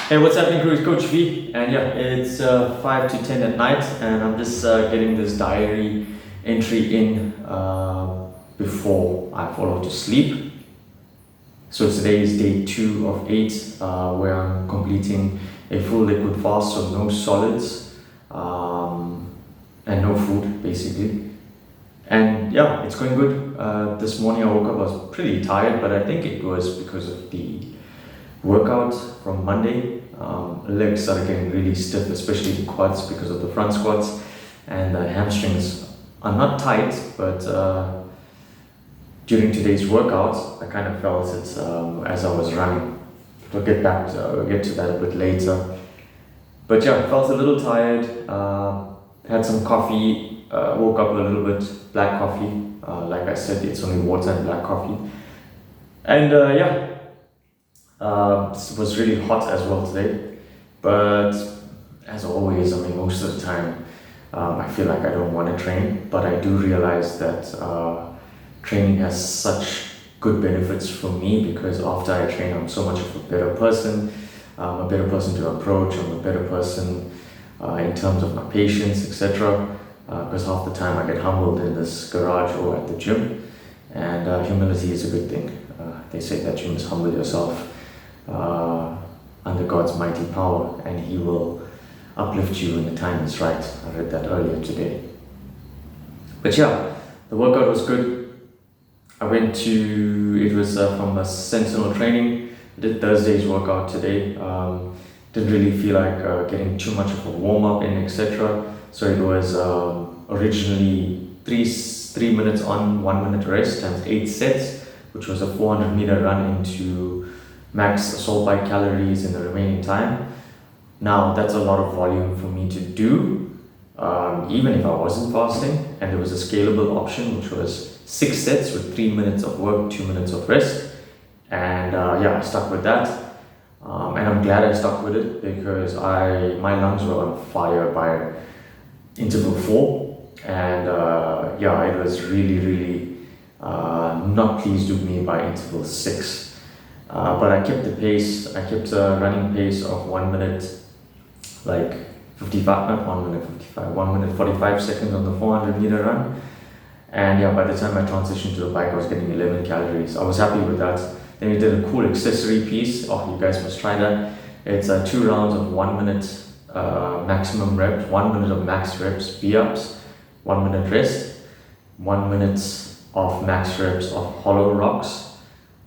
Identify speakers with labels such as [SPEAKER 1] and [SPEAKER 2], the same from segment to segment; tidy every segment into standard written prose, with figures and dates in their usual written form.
[SPEAKER 1] Hey, what's happening, crew? It's Coach V, and yeah, it's 5 to 10 at night, and I'm just getting this diary entry in before I fall off to sleep. So today is day 2 of 8, where I'm completing a full liquid fast, so no solids and no food, basically. And yeah, it's going good. This morning I woke up, I was pretty tired, but I think it was because of the workout from Monday. Legs started getting really stiff, especially the quads because of the front squats, and the hamstrings are not tight, but during today's workout, I kind of felt it as I was running. We'll get to that a bit later. But yeah, felt a little tired. Had some coffee. Woke up a little bit. Black coffee. Like I said, it's only water and black coffee. And yeah. It was really hot as well today, but as always, I mean, most of the time, I feel like I don't want to train, but I do realize that training has such good benefits for me because after I train, I'm so much of a better person. I'm a better person to approach. I'm a better person in terms of my patience, etc. Because half the time I get humbled in this garage or at the gym, and humility is a good thing. They say that you must humble yourself under God's mighty power, and He will uplift you when the time is right. I read that earlier today. But yeah, the workout was good. I went to, it was from a Sentinel training. I did Thursday's workout today. Didn't really feel like getting too much of a warm-up in, etc. So it was originally 3 minutes on, 1 minute rest, times 8 sets, which was a 400-meter run into max assault bike calories in the remaining time. Now that's a lot of volume for me to do, even if I wasn't fasting, and there was a scalable option which was 6 sets with 3 minutes of work, 2 minutes of rest, and yeah, I stuck with that, and I'm glad I stuck with it because my lungs were on fire by interval 4, and yeah, it was really not pleased with me by interval 6. But I kept the pace. I kept a running pace of 1 minute, like 55, not 1 minute 55, 1 minute 45 seconds on the 400-meter run. And yeah, by the time I transitioned to the bike, I was getting 11 calories. I was happy with that. Then we did a cool accessory piece. Oh, you guys must try that. It's 2 rounds of 1 minute maximum reps, 1 minute of max reps, B-ups, 1 minute rest, 1 minute of max reps of hollow rocks,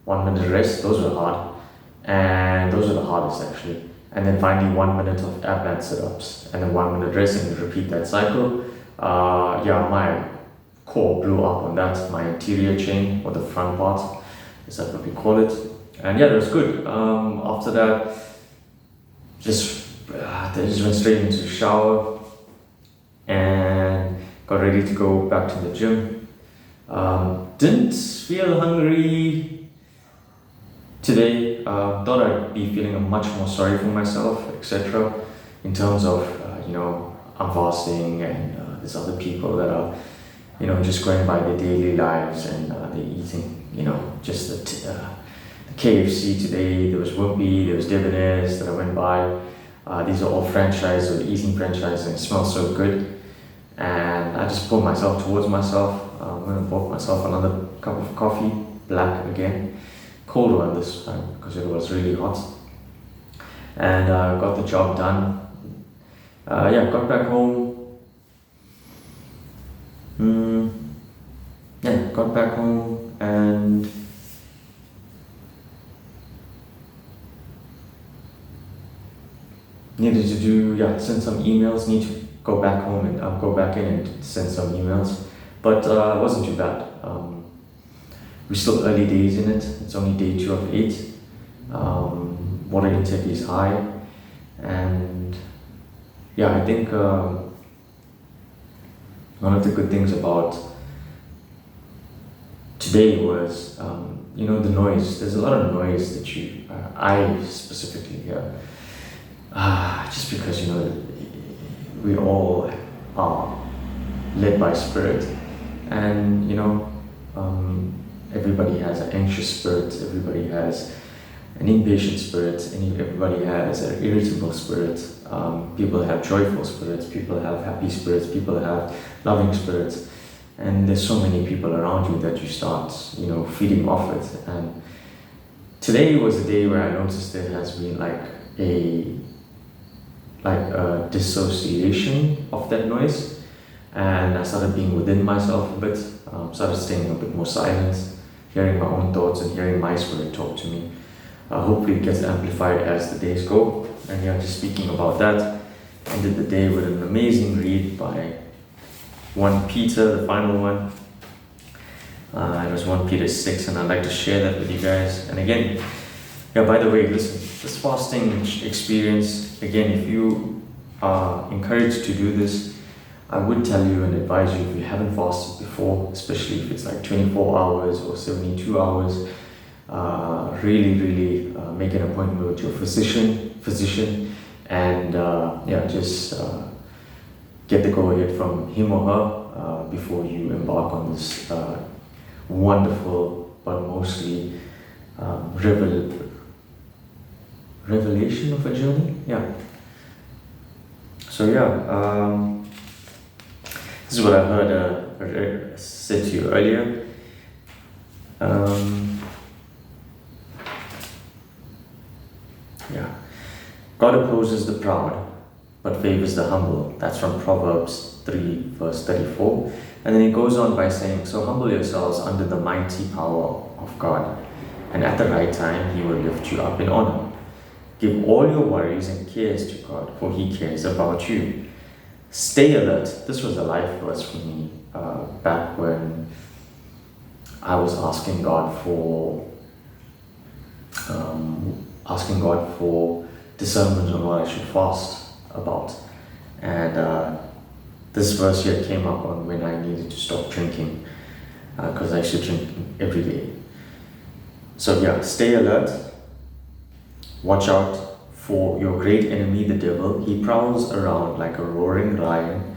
[SPEAKER 1] 1 minute rest. Those were hard, and those are the hardest actually. And then finally 1 minute of ab mat sit-ups, and then 1 minute rest, and repeat that cycle. Yeah, my core blew up on that, my anterior chain, or the front part, is that what we call it. And yeah, that was good. After that, just went straight into the shower and got ready to go back to the gym. Didn't feel hungry today. Thought I'd be feeling much more sorry for myself, etc. In terms of, I'm fasting, and there's other people that are, just going by their daily lives, and they're eating, just the KFC today. There was Wimpy, there was Debonair's that I went by. These are all franchises, eating franchises, and it smells so good. And I just pulled myself towards myself. Went and bought myself another cup of coffee, black again. Cold one this time because it was really hot, and got the job done. Yeah, got back home. Yeah, got back home and needed to send some emails. Need to go back home and go back in and send some emails, but it wasn't too bad. We're still early days in it. It's only day 2 of 8. Water intake is high, and yeah, I think one of the good things about today was, the noise. There's a lot of noise that I specifically hear, just because we all are led by spirit, and everybody has an anxious spirit, everybody has an impatient spirit, everybody has an irritable spirit. People have joyful spirits, people have happy spirits, people have loving spirits, and there's so many people around you that you start, feeding off it. And today was a day where I noticed there has been like a dissociation of that noise, and I started being within myself a bit, started staying a bit more silent, hearing my own thoughts and hearing my spirit talk to me. Hopefully it gets amplified as the days go. And just speaking about that, ended the day with an amazing read by 1 Peter, the final one. It was 1 Peter 6, and I'd like to share that with you guys. And again, by the way, listen, this fasting experience, again, if you are encouraged to do this, I would tell you and advise you, if you haven't fasted before, especially if it's like 24 hours or 72 hours, really make an appointment with your physician, and just get the go-ahead from him or her before you embark on this wonderful but mostly revelation of a journey. This is what I heard said to you earlier. God opposes the proud, but favors the humble. That's from Proverbs 3, verse 34. And then it goes on by saying, so humble yourselves under the mighty power of God, and at the right time He will lift you up in honor. Give all your worries and cares to God, for He cares about you. Stay alert. This was a life verse for me back when I was asking God for discernment on what I should fast about. And this verse here came up on when I needed to stop drinking, because I used to drink every day. So stay alert. Watch out for your great enemy, the devil. He prowls around like a roaring lion,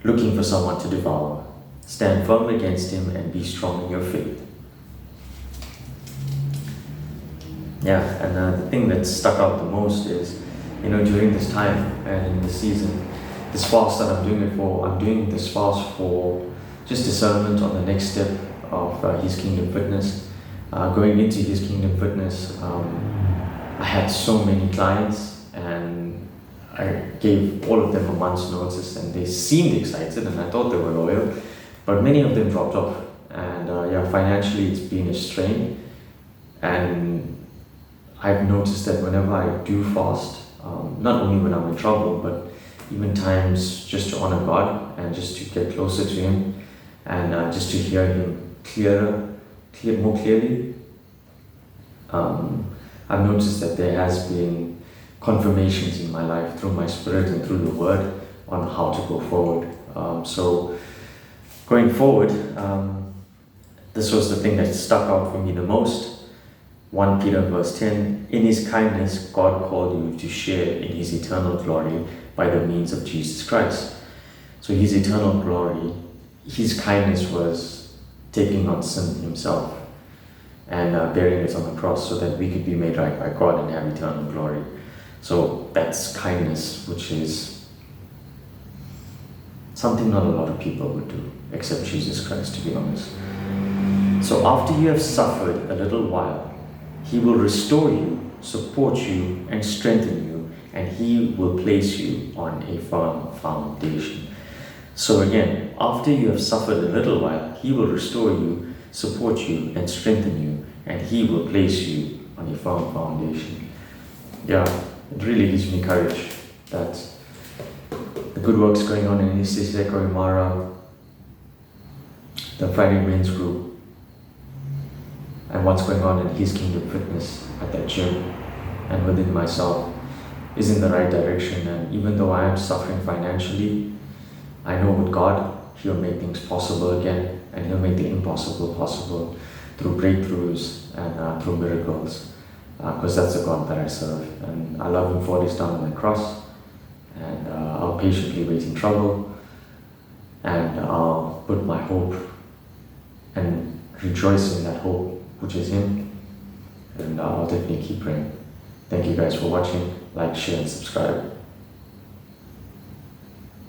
[SPEAKER 1] looking for someone to devour. Stand firm against him and be strong in your faith. And the thing that stuck out the most is, during this time and in this season, this fast that I'm doing this fast for just discernment on the next step of His Kingdom Fitness. Going into His Kingdom Fitness, I had so many clients, and I gave all of them a month's notice, and they seemed excited, and I thought they were loyal, but many of them dropped off. And financially it's been a strain, and I've noticed that whenever I do fast, not only when I'm in trouble, but even times just to honor God and just to get closer to Him, and just to hear Him more clearly, I've noticed that there has been confirmations in my life through my spirit and through the Word on how to go forward. So going forward, this was the thing that stuck out for me the most. 1 Peter verse 10, in His kindness, God called you to share in His eternal glory by the means of Jesus Christ. So His eternal glory, His kindness was taking on sin Himself and bearing it on the cross so that we could be made right by God and have eternal glory. So that's kindness, which is something not a lot of people would do, except Jesus Christ, to be honest. So after you have suffered a little while, He will restore you, support you, and strengthen you, and He will place you on a firm foundation. So again, after you have suffered a little while, He will restore you, support you, and strengthen you, and He will place you on a firm foundation. It really gives me courage that the good works going on in Isiseko Imara, the Friday Men's Group, and what's going on in His Kingdom Fitness at that gym and within myself is in the right direction. And even though I am suffering financially, I know with God, He'll make things possible again, and He'll make the impossible possible through breakthroughs and through miracles, because that's the God that I serve. And I love Him for what He's done on the cross, and I'll patiently wait in trouble, and I'll put my hope and rejoice in that hope, which is Him. and I'll definitely keep praying. Thank you guys for watching. Like, share, and subscribe.